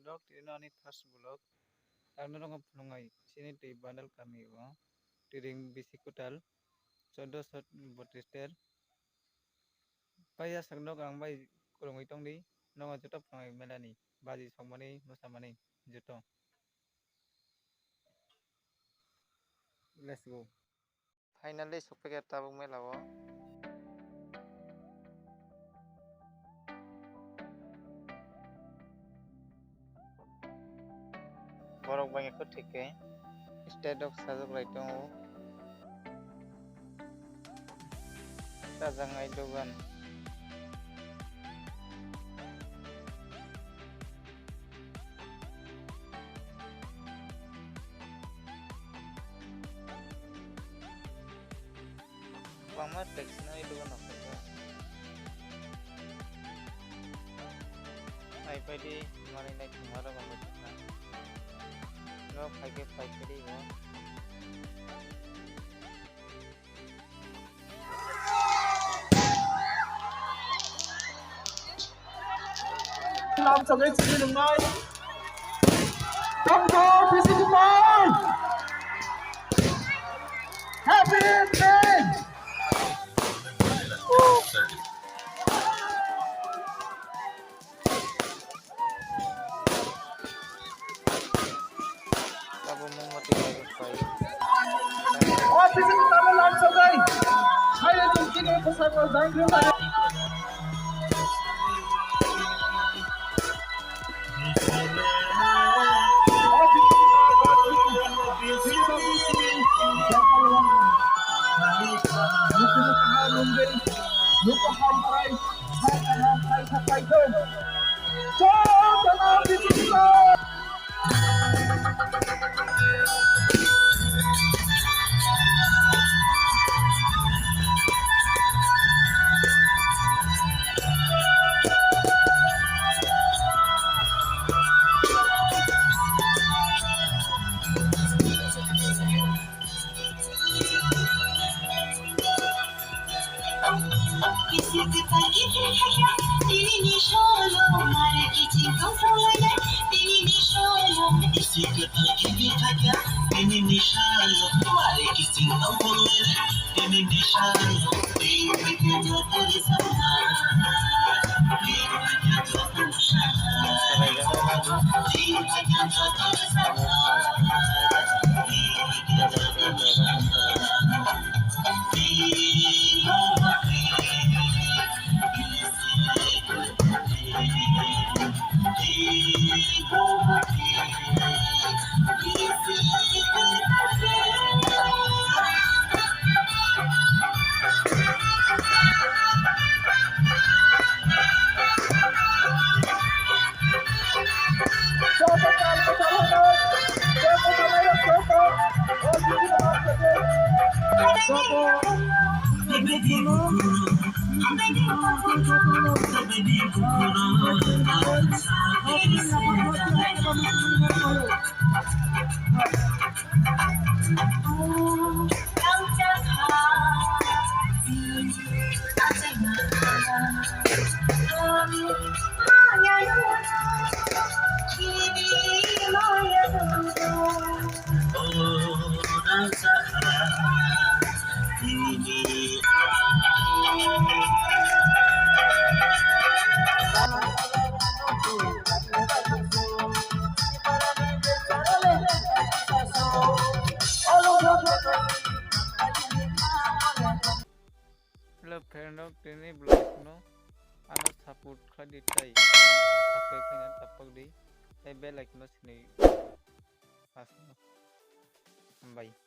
Dok ini first blog. Karena orang penungai sini Taibandal kami Tring Bisi Kwtal. Contoh shot botister. Paya sakno ang bay kurang itong di. Nong juta penungai melani. Baji somani musamani juto. Let's go. Finally supaya tabung melawa. Borok banyak ko tike. Instead of sajak raito. Sajang ay dogan. Lama teksnya itu kan apa itu? iPad di kemarin naik kemarin banget kan? No, pakai di mau. Làm cho cái chuyện đừng nói. Come go, Bisi Kwtal! Happy birthday! Tabung mau mati lagi baik. और Bisi Kwtal में लाभ चल रही है ये तुमकी ने पसंद और जाएंगे किसी के पति है तेरी निशाना मारे किसी को फूले तेरी निशाना किसी के पति है तेरी निशाना मारे किसी को फूले तेरी निशाना तेरी के जो तेरी सपना तेरी के जो तेरी सपना तेरी के जो तेरी सपना तेरी के जो तेरी सपना Hello friend of ini blog no. Ano support kredit tay. Subscribe dengan tapak di. Bell icon sini. Pas. Bye.